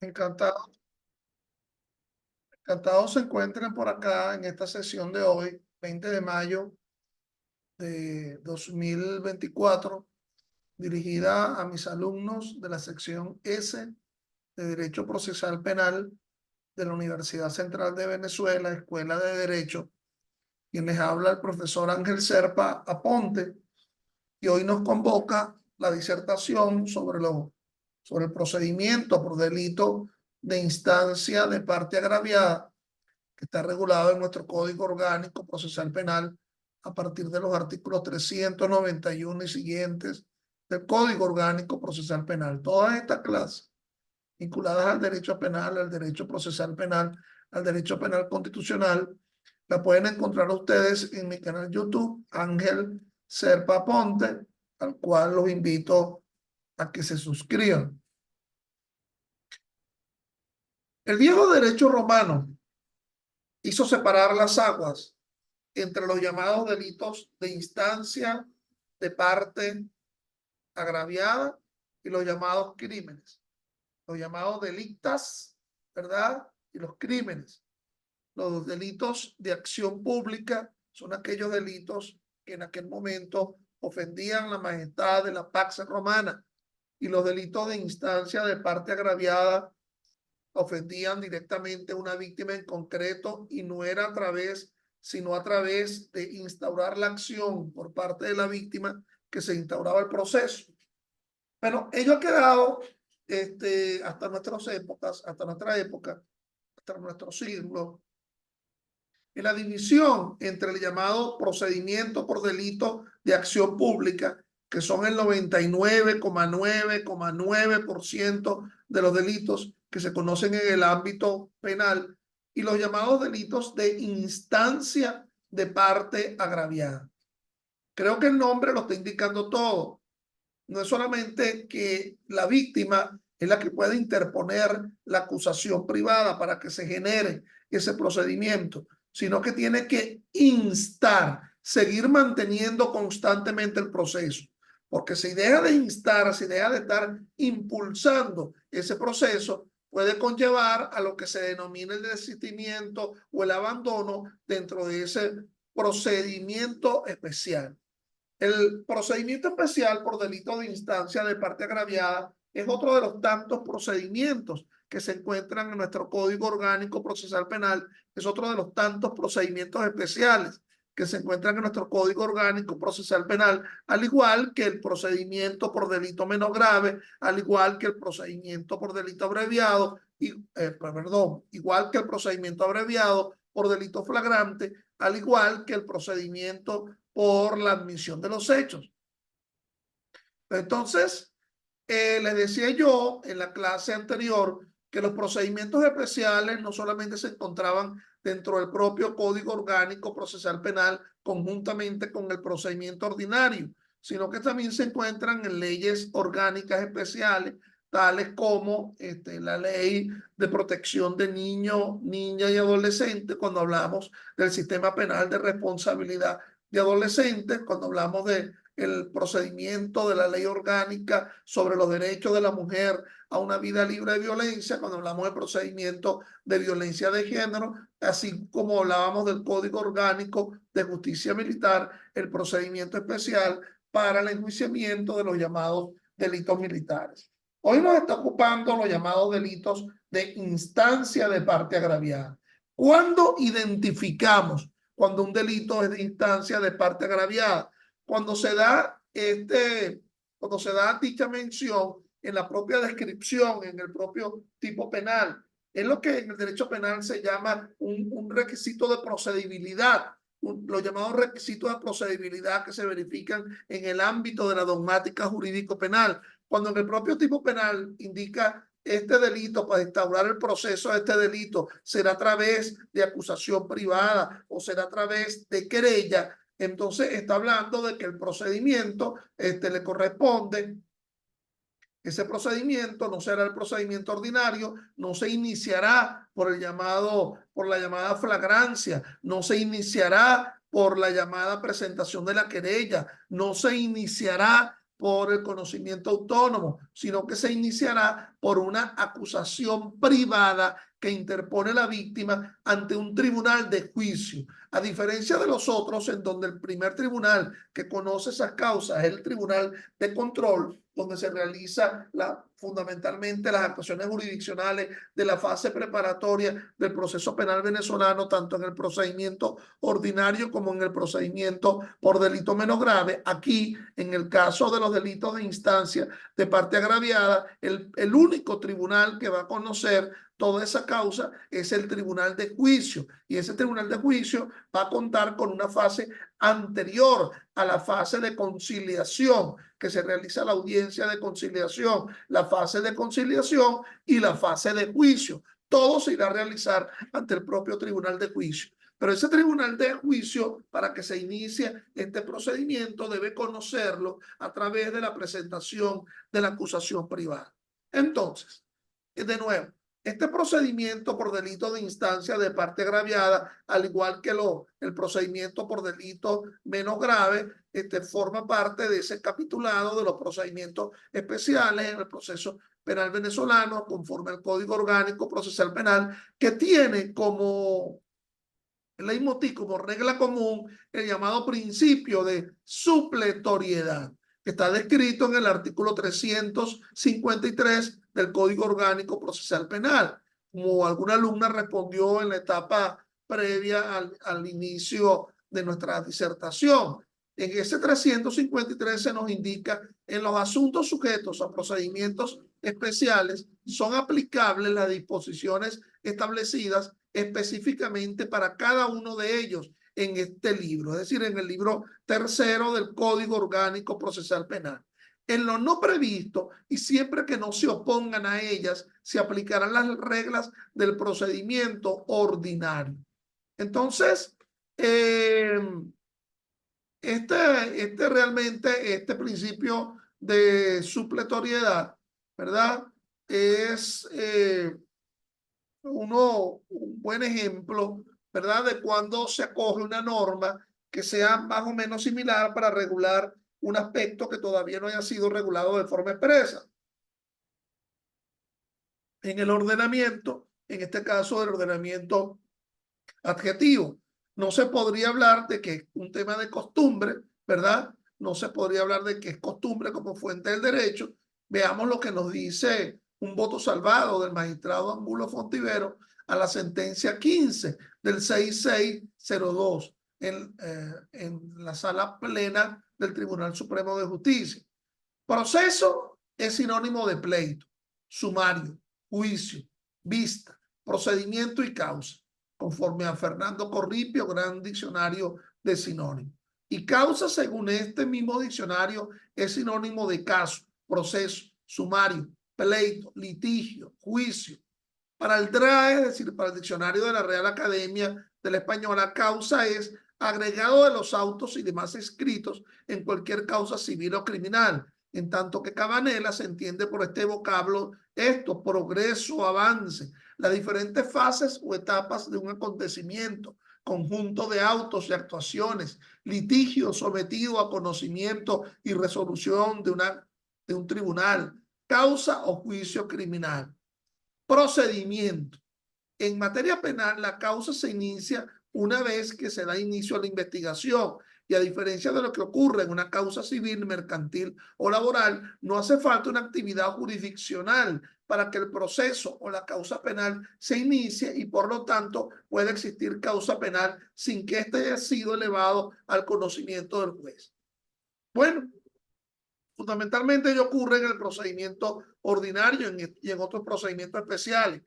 Encantado, encantado se encuentren por acá en esta sesión de hoy, 20 de mayo de 2024, dirigida a mis alumnos de la sección S de Derecho Procesal Penal de la Universidad Central de Venezuela, Escuela de Derecho, quien les habla el profesor Ángel Serpa Aponte, y hoy nos convoca la disertación sobre el procedimiento por delito de instancia de parte agraviada, que está regulado en nuestro Código Orgánico Procesal Penal a partir de los artículos 391 y siguientes del Código Orgánico Procesal Penal. Todas estas clases vinculadas al derecho penal, al derecho procesal penal, al derecho penal constitucional, la pueden encontrar ustedes en mi canal YouTube, Ángel Serpa Ponte, al cual los invito a que se suscriban. El viejo derecho romano hizo separar las aguas entre los llamados delitos de instancia de parte agraviada y los llamados crímenes, los llamados delictas, ¿verdad? Y los crímenes. Los delitos de acción pública son aquellos delitos que en aquel momento ofendían la majestad de la Pax Romana, y los delitos de instancia de parte agraviada ofendían directamente a una víctima en concreto, y no era a través, sino a través de instaurar la acción por parte de la víctima que se instauraba el proceso. Bueno, ello ha quedado hasta nuestras épocas, hasta nuestro siglo, en la división entre el llamado procedimiento por delito de acción pública, que son el 99,9,9% de los delitos que se conocen en el ámbito penal, y los llamados delitos de instancia de parte agraviada. Creo que el nombre lo está indicando todo. No es solamente que la víctima es la que puede interponer la acusación privada para que se genere ese procedimiento, sino que tiene que instar, seguir manteniendo constantemente el proceso. Porque si deja de instar, si deja de estar impulsando ese proceso, puede conllevar a lo que se denomina el desistimiento o el abandono dentro de ese procedimiento especial. El procedimiento especial por delito de instancia de parte agraviada es otro de los tantos procedimientos que se encuentran en nuestro Código Orgánico Procesal Penal. Es otro de los tantos procedimientos especiales que se encuentran en nuestro Código Orgánico Procesal Penal, al igual que el procedimiento por delito menos grave, al igual que el procedimiento por delito abreviado, igual que el procedimiento abreviado por delito flagrante, al igual que el procedimiento por la admisión de los hechos. Entonces, les decía yo en la clase anterior que los procedimientos especiales no solamente se encontraban dentro del propio Código Orgánico Procesal Penal conjuntamente con el procedimiento ordinario, sino que también se encuentran en leyes orgánicas especiales, tales como la Ley de Protección de Niños, Niñas y Adolescentes, cuando hablamos del sistema penal de responsabilidad de adolescentes, cuando hablamos de el procedimiento de la ley orgánica sobre los derechos de la mujer a una vida libre de violencia, cuando hablamos del procedimiento de violencia de género, así como hablábamos del Código Orgánico de Justicia Militar, el procedimiento especial para el enjuiciamiento de los llamados delitos militares. Hoy nos está ocupando los llamados delitos de instancia de parte agraviada. ¿Cuándo identificamos cuando un delito es de instancia de parte agraviada? Cuando se da dicha mención en la propia descripción, en el propio tipo penal. Es lo que en el derecho penal se llama un requisito de procedibilidad, los llamados requisitos de procedibilidad que se verifican en el ámbito de la dogmática jurídico-penal. Cuando en el propio tipo penal indica este delito, para instaurar el proceso de este delito, será a través de acusación privada o será a través de querella. Entonces está hablando de que el procedimiento le corresponde. Ese procedimiento no será el procedimiento ordinario, no se iniciará por la llamada flagrancia, no se iniciará por la llamada presentación de la querella, no se iniciará por el conocimiento autónomo, sino que se iniciará por una acusación privada que interpone la víctima ante un tribunal de juicio. A diferencia de los otros, en donde el primer tribunal que conoce esas causas es el tribunal de control, donde se realiza fundamentalmente las actuaciones jurisdiccionales de la fase preparatoria del proceso penal venezolano, tanto en el procedimiento ordinario como en el procedimiento por delito menos grave. Aquí, en el caso de los delitos de instancia de parte agraviada, el único tribunal que va a conocer toda esa causa es el tribunal de juicio, y ese tribunal de juicio va a contar con una fase anterior a la fase de conciliación, que se realiza la audiencia de conciliación, la fase de conciliación y la fase de juicio. Todo se irá a realizar ante el propio tribunal de juicio. Pero ese tribunal de juicio, para que se inicie este procedimiento, debe conocerlo a través de la presentación de la acusación privada. Entonces, de nuevo, este procedimiento por delito de instancia de parte agraviada, al igual que el procedimiento por delito menos grave, forma parte de ese capitulado de los procedimientos especiales en el proceso penal venezolano, conforme al Código Orgánico Procesal Penal, que tiene como leitmotiv, como regla común, el llamado principio de supletoriedad, que está descrito en el artículo 353 del Código Orgánico Procesal Penal. Como alguna alumna respondió en la etapa previa al inicio de nuestra disertación. En ese 353 se nos indica: en los asuntos sujetos a procedimientos especiales son aplicables las disposiciones establecidas específicamente para cada uno de ellos en este libro, es decir, en el libro tercero del Código Orgánico Procesal Penal. En lo no previsto, y siempre que no se opongan a ellas, se aplicarán las reglas del procedimiento ordinario. Entonces, este principio de supletoriedad, ¿verdad? Es un buen ejemplo, ¿verdad?, de cuando se acoge una norma que sea más o menos similar para regular un aspecto que todavía no haya sido regulado de forma expresa. En el ordenamiento, en este caso el ordenamiento adjetivo, no se podría hablar de que es un tema de costumbre, ¿verdad? No se podría hablar de que es costumbre como fuente del derecho. Veamos lo que nos dice un voto salvado del magistrado Angulo Fontivero a la sentencia 15 del 6602 en la sala plena del Tribunal Supremo de Justicia. Proceso es sinónimo de pleito, sumario, juicio, vista, procedimiento y causa, conforme a Fernando Corripio, Gran Diccionario de Sinónimos. Y causa, según este mismo diccionario, es sinónimo de caso, proceso, sumario, pleito, litigio, juicio. Para el DRAE, es decir, para el diccionario de la Real Academia de la Española, causa es agregado de los autos y demás escritos en cualquier causa civil o criminal, en tanto que cabanela se entiende por este vocablo esto: progreso, avance, las diferentes fases o etapas de un acontecimiento, conjunto de autos y actuaciones, litigio sometido a conocimiento y resolución de un tribunal, causa o juicio criminal. Procedimiento. En materia penal, la causa se inicia una vez que se da inicio a la investigación, y a diferencia de lo que ocurre en una causa civil, mercantil o laboral, no hace falta una actividad jurisdiccional para que el proceso o la causa penal se inicie, y por lo tanto puede existir causa penal sin que éste haya sido elevado al conocimiento del juez. Bueno, fundamentalmente ello ocurre en el procedimiento ordinario y en otros procedimientos especiales.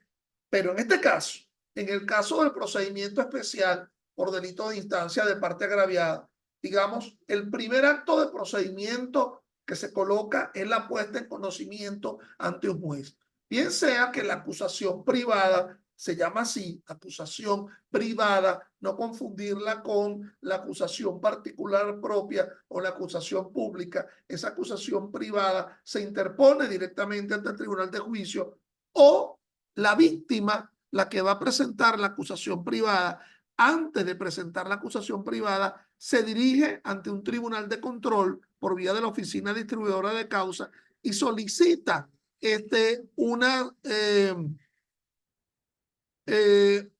Pero en este caso, en el caso del procedimiento especial por delito de instancia de parte agraviada, digamos, el primer acto de procedimiento que se coloca es la puesta en conocimiento ante un juez. Bien sea que la acusación privada, se llama así, acusación privada, no confundirla con la acusación particular propia o la acusación pública. Esa acusación privada se interpone directamente ante el tribunal de juicio, o la víctima, la que va a presentar la acusación privada, antes de presentar la acusación privada, se dirige ante un tribunal de control por vía de la oficina distribuidora de causa y solicita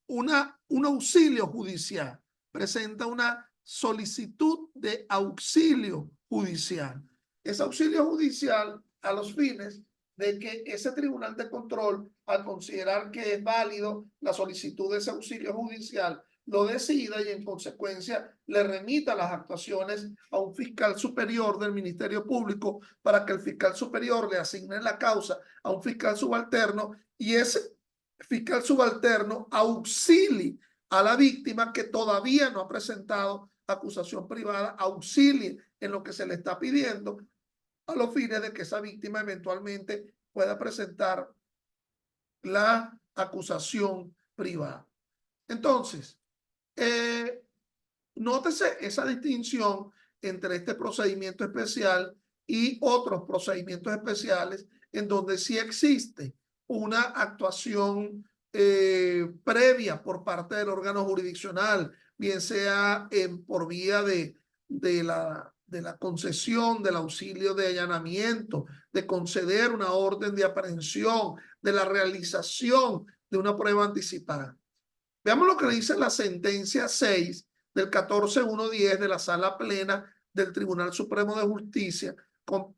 un auxilio judicial, presenta una solicitud de auxilio judicial. Ese auxilio judicial a los fines de que ese tribunal de control, al considerar que es válido la solicitud de ese auxilio judicial, lo decida y en consecuencia le remita las actuaciones a un fiscal superior del Ministerio Público para que el fiscal superior le asigne la causa a un fiscal subalterno y ese fiscal subalterno auxilie a la víctima que todavía no ha presentado acusación privada, auxilie en lo que se le está pidiendo a los fines de que esa víctima eventualmente pueda presentar la acusación privada. Entonces, nótese esa distinción entre este procedimiento especial y otros procedimientos especiales en donde sí existe una actuación previa por parte del órgano jurisdiccional, bien sea por vía de la concesión del auxilio de allanamiento, de conceder una orden de aprehensión, de la realización de una prueba anticipada. Veamos lo que dice la sentencia 6 del 14.1.10 de la Sala Plena del Tribunal Supremo de Justicia, con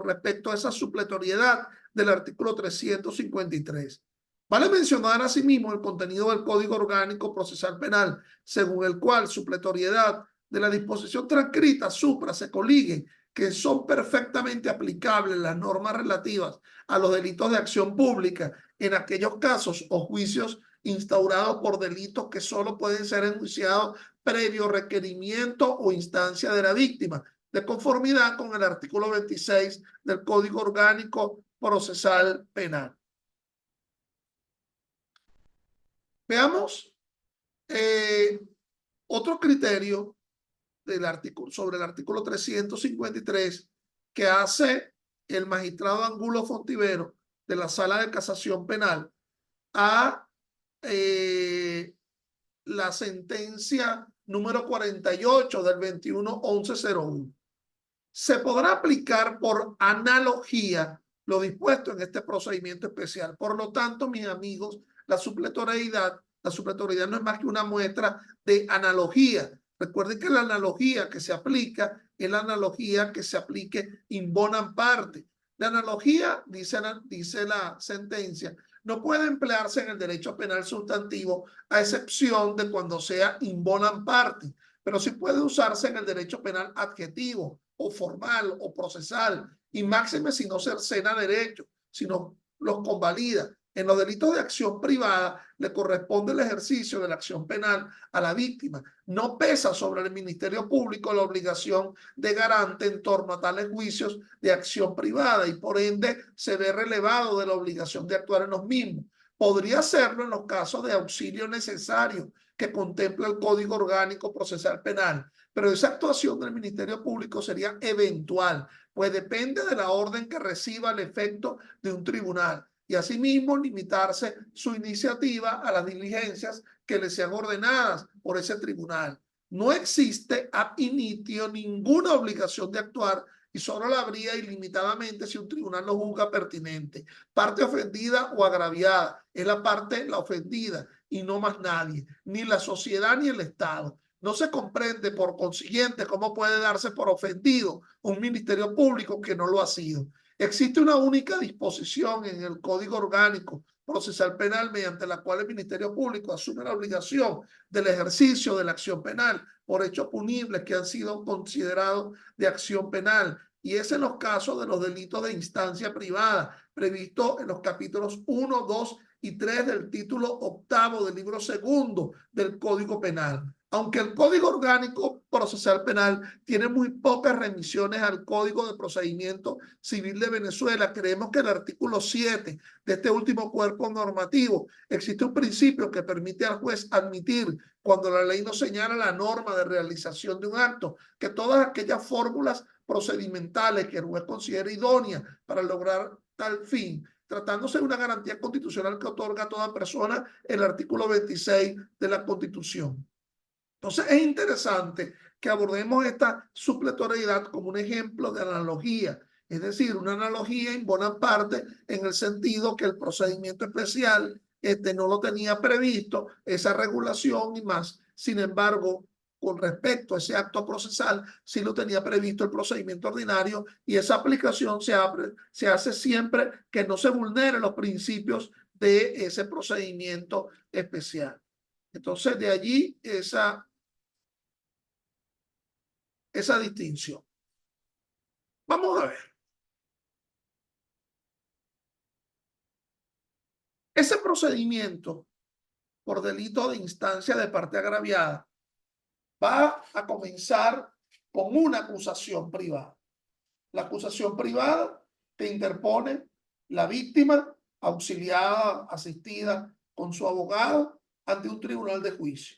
respecto a esa supletoriedad del artículo 353. Vale mencionar asimismo el contenido del Código Orgánico Procesal Penal, según el cual supletoriedad de la disposición transcrita supra se coligue que son perfectamente aplicables las normas relativas a los delitos de acción pública en aquellos casos o juicios instaurados por delitos que solo pueden ser enjuiciados previo requerimiento o instancia de la víctima, de conformidad con el artículo 26 del Código Orgánico Procesal Penal. Veamos otro criterio sobre el artículo 353 que hace el magistrado Angulo Fontivero de la Sala de Casación Penal a la sentencia número 48 del 21-1101. Se podrá aplicar por analogía lo dispuesto en este procedimiento especial. Por lo tanto, mis amigos, la supletoriedad no es más que una muestra de analogía. Recuerden que la analogía que se aplica es la analogía que se aplique in bonam parte. La analogía, dice la sentencia, no puede emplearse en el derecho penal sustantivo a excepción de cuando sea in bonam parte, pero sí puede usarse en el derecho penal adjetivo o formal o procesal y máxime si no cercena derecho, sino los convalida. En los delitos de acción privada le corresponde el ejercicio de la acción penal a la víctima. No pesa sobre el Ministerio Público la obligación de garante en torno a tales juicios de acción privada y por ende se ve relevado de la obligación de actuar en los mismos. Podría hacerlo en los casos de auxilio necesario que contempla el Código Orgánico Procesal Penal, pero esa actuación del Ministerio Público sería eventual, pues depende de la orden que reciba el efecto de un tribunal y asimismo limitarse su iniciativa a las diligencias que le sean ordenadas por ese tribunal. No existe ab initio ninguna obligación de actuar y solo la habría ilimitadamente si un tribunal lo juzga pertinente. Parte ofendida o agraviada es la ofendida y no más nadie, ni la sociedad ni el Estado. No se comprende, por consiguiente, cómo puede darse por ofendido un ministerio público que no lo ha sido. Existe una única disposición en el Código Orgánico Procesal Penal mediante la cual el Ministerio Público asume la obligación del ejercicio de la acción penal por hechos punibles que han sido considerados de acción penal, y es en los casos de los delitos de instancia privada previsto en los capítulos 1, 2 y 3 del título octavo del libro segundo del Código Penal. Aunque el Código Orgánico Procesal Penal tiene muy pocas remisiones al Código de Procedimiento Civil de Venezuela, creemos que el artículo 7 de este último cuerpo normativo existe un principio que permite al juez admitir, cuando la ley no señala la norma de realización de un acto, que todas aquellas fórmulas procedimentales que el juez considere idóneas para lograr tal fin, tratándose de una garantía constitucional que otorga a toda persona el artículo 26 de la Constitución. Entonces es interesante que abordemos esta supletoriedad como un ejemplo de analogía, es decir, una analogía en buena parte en el sentido que el procedimiento especial no lo tenía previsto, esa regulación y más. Sin embargo, con respecto a ese acto procesal, sí lo tenía previsto el procedimiento ordinario y esa aplicación se hace siempre que no se vulneren los principios de ese procedimiento especial. Entonces, de allí esa distinción. Vamos a ver. Ese procedimiento por delito de instancia de parte agraviada va a comenzar con una acusación privada. La acusación privada que interpone la víctima, auxiliada, asistida con su abogado ante un tribunal de juicio.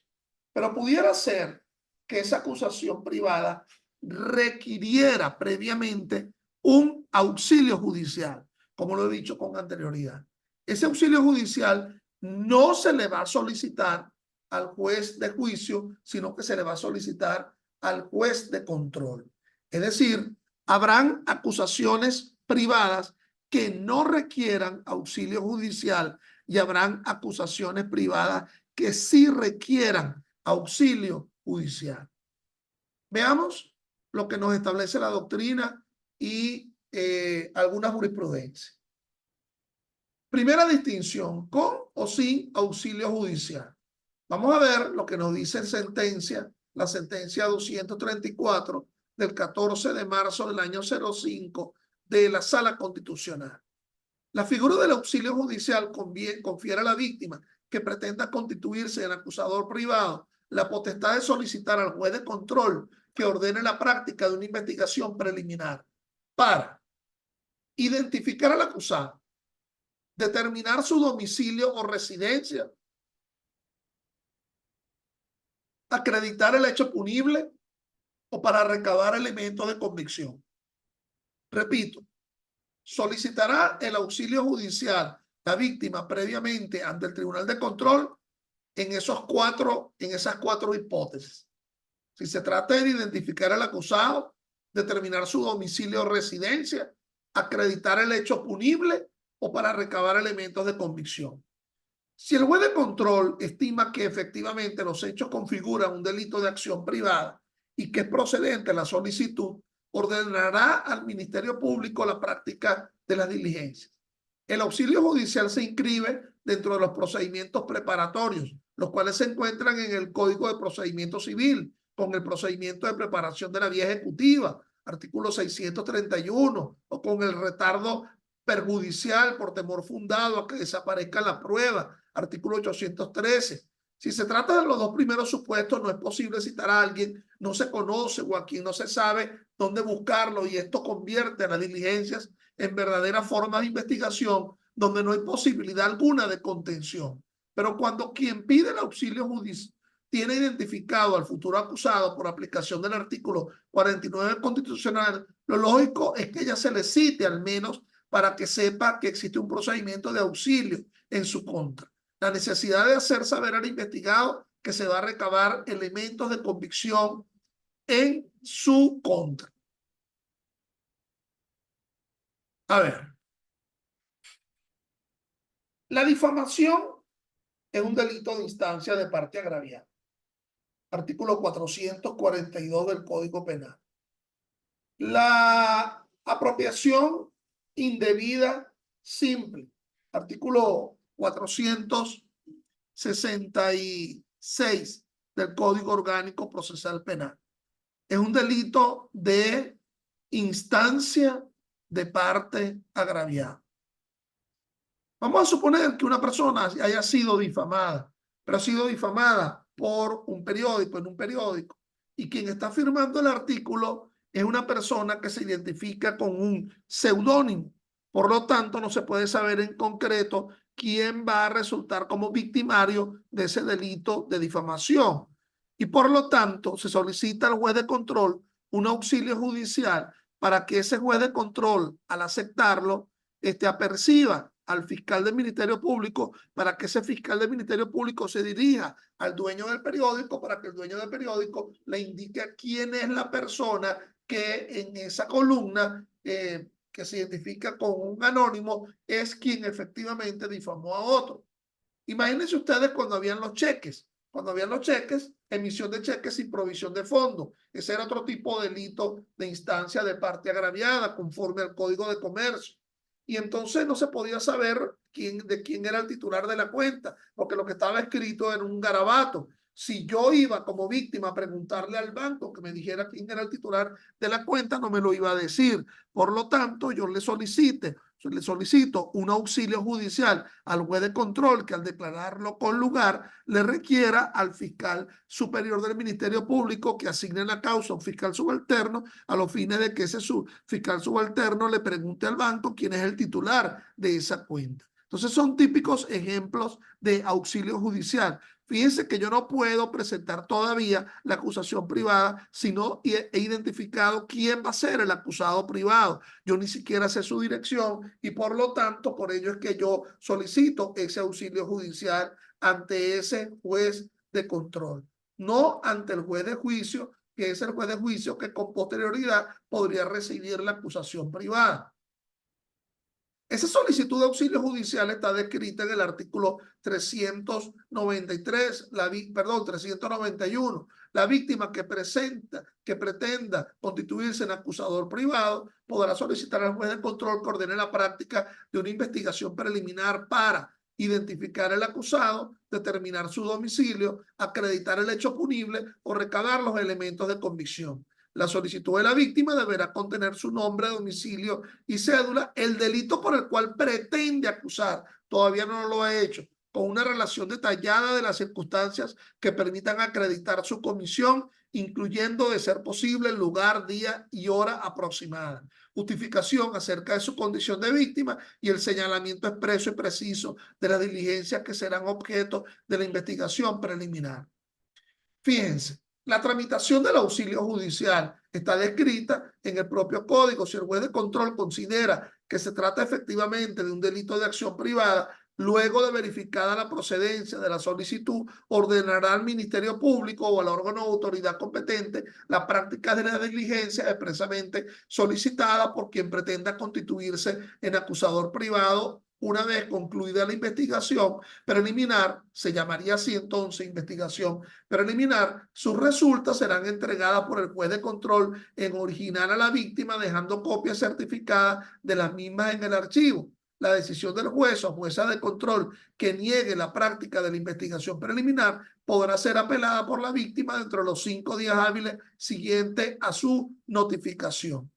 Pero pudiera ser que esa acusación privada requiriera previamente un auxilio judicial, como lo he dicho con anterioridad. Ese auxilio judicial no se le va a solicitar al juez de juicio, sino que se le va a solicitar al juez de control. Es decir, habrán acusaciones privadas que no requieran auxilio judicial y habrán acusaciones privadas que sí requieran auxilio judicial. Veamos lo que nos establece la doctrina y alguna jurisprudencia. Primera distinción, con o sin auxilio judicial. Vamos a ver lo que nos dice la sentencia 234 del 14 de marzo del año 05 de la Sala Constitucional. La figura del auxilio judicial confiere a la víctima que pretenda constituirse en acusador privado la potestad de solicitar al juez de control que ordene la práctica de una investigación preliminar para identificar al acusado, determinar su domicilio o residencia, acreditar el hecho punible o para recabar elementos de convicción. Repito, solicitará el auxilio judicial la víctima previamente ante el Tribunal de Control en esas cuatro hipótesis. Si se trata de identificar al acusado, determinar su domicilio o residencia, acreditar el hecho punible o para recabar elementos de convicción. Si el juez de control estima que efectivamente los hechos configuran un delito de acción privada y que es procedente la solicitud, ordenará al Ministerio Público la práctica de las diligencias. El auxilio judicial se inscribe dentro de los procedimientos preparatorios, los cuales se encuentran en el Código de Procedimiento Civil, con el procedimiento de preparación de la vía ejecutiva, artículo 631, o con el retardo perjudicial por temor fundado a que desaparezca la prueba, artículo 813. Si se trata de los dos primeros supuestos, no es posible citar a alguien, no se conoce o a quien no se sabe dónde buscarlo, y esto convierte a las diligencias en verdaderas formas de investigación donde no hay posibilidad alguna de contención. Pero cuando quien pide el auxilio judicial tiene identificado al futuro acusado por aplicación del artículo 49 constitucional, lo lógico es que ella se le cite al menos para que sepa que existe un procedimiento de auxilio en su contra. La necesidad de hacer saber al investigado que se va a recabar elementos de convicción en su contra. A ver. La difamación es un delito de instancia de parte agraviada. Artículo 442 del Código Penal. La apropiación indebida simple. Artículo 466 del Código Orgánico Procesal Penal. Es un delito de instancia de parte agraviada. Vamos a suponer que una persona haya sido difamada, pero ha sido difamada por un periódico, en un periódico, y quien está firmando el artículo es una persona que se identifica con un seudónimo. Por lo tanto, no se puede saber en concreto quién va a resultar como victimario de ese delito de difamación. Y por lo tanto, se solicita al juez de control un auxilio judicial para que ese juez de control, al aceptarlo, aperciba al fiscal del Ministerio Público para que ese fiscal del Ministerio Público se dirija al dueño del periódico para que el dueño del periódico le indique a quién es la persona que en esa columna que se identifica con un anónimo es quien efectivamente difamó a otro. Imagínense ustedes cuando habían los cheques. Cuando habían los cheques, emisión de cheques sin provisión de fondo. Ese era otro tipo de delito de instancia de parte agraviada conforme al Código de Comercio. Y entonces no se podía saber de quién era el titular de la cuenta, porque lo que estaba escrito era un garabato. Si yo iba como víctima a preguntarle al banco que me dijera quién era el titular de la cuenta, no me lo iba a decir. Por lo tanto, yo le solicito un auxilio judicial al juez de control que al declararlo con lugar le requiera al fiscal superior del Ministerio Público que asigne la causa a un fiscal subalterno a los fines de que ese fiscal subalterno le pregunte al banco quién es el titular de esa cuenta. Entonces son típicos ejemplos de auxilio judicial. Fíjense que yo no puedo presentar todavía la acusación privada si no he identificado quién va a ser el acusado privado. Yo ni siquiera sé su dirección y por lo tanto, por ello es que yo solicito ese auxilio judicial ante ese juez de control, no ante el juez de juicio, que es el juez de juicio que con posterioridad podría recibir la acusación privada. Esa solicitud de auxilio judicial está descrita en el artículo 393, 391. La víctima que pretenda constituirse en acusador privado podrá solicitar al juez de control que ordene la práctica de una investigación preliminar para identificar al acusado, determinar su domicilio, acreditar el hecho punible o recabar los elementos de convicción. La solicitud de la víctima deberá contener su nombre, domicilio y cédula, el delito por el cual pretende acusar, todavía no lo ha hecho, con una relación detallada de las circunstancias que permitan acreditar su comisión, incluyendo, de ser posible, el lugar, día y hora aproximada, justificación acerca de su condición de víctima y el señalamiento expreso y preciso de las diligencias que serán objeto de la investigación preliminar. Fíjense, la tramitación del auxilio judicial está descrita en el propio código. Si el juez de control considera que se trata efectivamente de un delito de acción privada, luego de verificada la procedencia de la solicitud, ordenará al Ministerio Público o al órgano de autoridad competente la práctica de la diligencia expresamente solicitada por quien pretenda constituirse en acusador privado. Una vez concluida la investigación preliminar, se llamaría así entonces investigación preliminar, sus resultas serán entregadas por el juez de control en original a la víctima, dejando copias certificadas de las mismas en el archivo. La decisión del juez o jueza de control que niegue la práctica de la investigación preliminar podrá ser apelada por la víctima dentro de los 5 días hábiles siguientes a su notificación.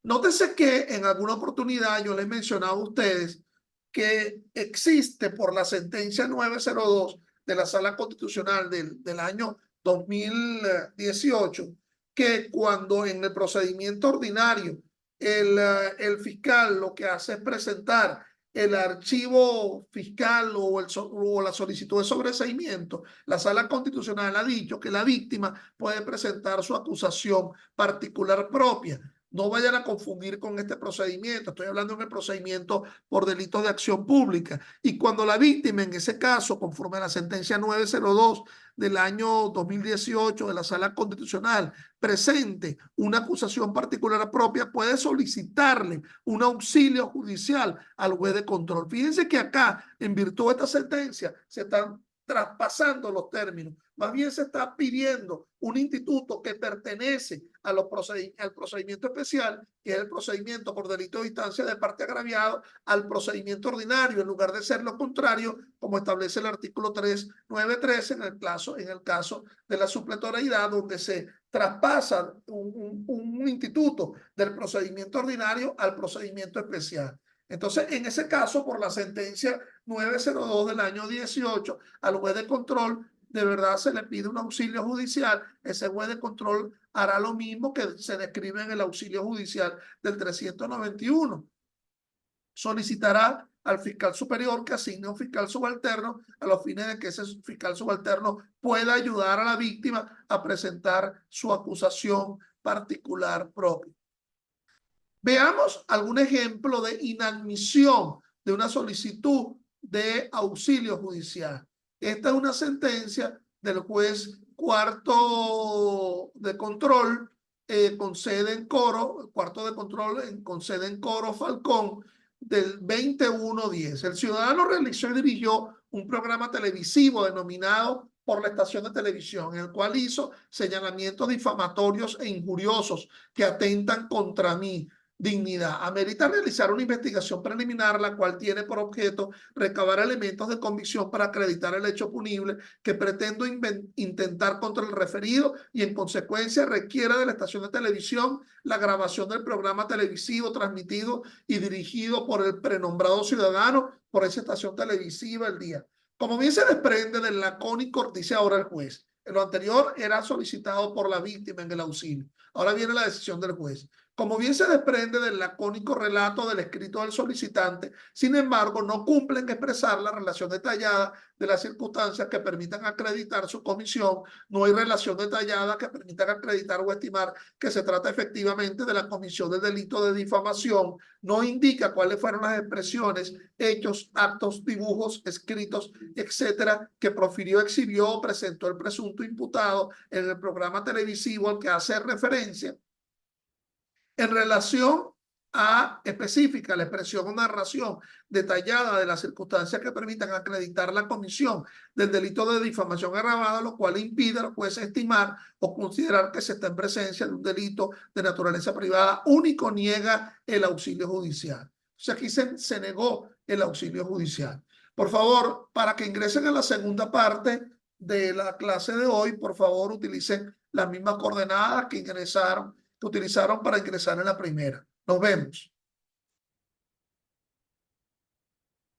Nótese que en alguna oportunidad yo les mencionaba a ustedes que existe por la sentencia 902 de la Sala Constitucional del año 2018, que cuando en el procedimiento ordinario el fiscal lo que hace es presentar el archivo fiscal o la solicitud de sobreseimiento, la Sala Constitucional ha dicho que la víctima puede presentar su acusación particular propia. No vayan a confundir con este procedimiento. Estoy hablando de un procedimiento por delitos de acción pública. Y cuando la víctima, en ese caso, conforme a la sentencia 902 del año 2018 de la Sala Constitucional, presente una acusación particular propia, puede solicitarle un auxilio judicial al juez de control. Fíjense que acá, en virtud de esta sentencia, se están traspasando los términos. Más bien se está pidiendo un instituto que pertenece al procedimiento especial, que es el procedimiento por delito de instancia de parte agraviado, al procedimiento ordinario, en lugar de ser lo contrario, como establece el artículo 393 en el caso de la supletoriedad, donde se traspasa un instituto del procedimiento ordinario al procedimiento especial. Entonces, en ese caso, por la sentencia 902 del año 18, al juez de control de verdad se le pide un auxilio judicial, ese juez de control hará lo mismo que se describe en el auxilio judicial del 391. Solicitará al fiscal superior que asigne un fiscal subalterno a los fines de que ese fiscal subalterno pueda ayudar a la víctima a presentar su acusación particular propia. Veamos algún ejemplo de inadmisión de una solicitud de auxilio judicial. Esta es una sentencia del juez cuarto de control con sede en Coro, cuarto de control con sede en Coro Falcón, del 21-10. El ciudadano realizó y dirigió un programa televisivo denominado por la estación de televisión, en el cual hizo señalamientos difamatorios e injuriosos que atentan contra mi dignidad. Amerita realizar una investigación preliminar, la cual tiene por objeto recabar elementos de convicción para acreditar el hecho punible que pretendo intentar contra el referido y en consecuencia requiere de la estación de televisión la grabación del programa televisivo transmitido y dirigido por el prenombrado ciudadano por esa estación televisiva el día. Como bien se desprende del lacónico, dice ahora el juez, lo anterior era solicitado por la víctima en el auxilio. Ahora viene la decisión del juez. Como bien se desprende del lacónico relato del escrito del solicitante, sin embargo, no cumplen expresar la relación detallada de las circunstancias que permitan acreditar su comisión. No hay relación detallada que permitan acreditar o estimar que se trata efectivamente de la comisión del delito de difamación. No indica cuáles fueron las expresiones, hechos, actos, dibujos, escritos, etcétera, que profirió, exhibió o presentó el presunto imputado en el programa televisivo al que hace referencia en relación a específica la expresión o narración detallada de las circunstancias que permitan acreditar la comisión del delito de difamación agravada, lo cual impide al juez estimar o considerar que se está en presencia de un delito de naturaleza privada único, niega el auxilio judicial. O sea, aquí se negó el auxilio judicial. Por favor, para que ingresen a la segunda parte de la clase de hoy, por favor, utilicen las mismas coordenadas que utilizaron para ingresar en la primera. Nos vemos.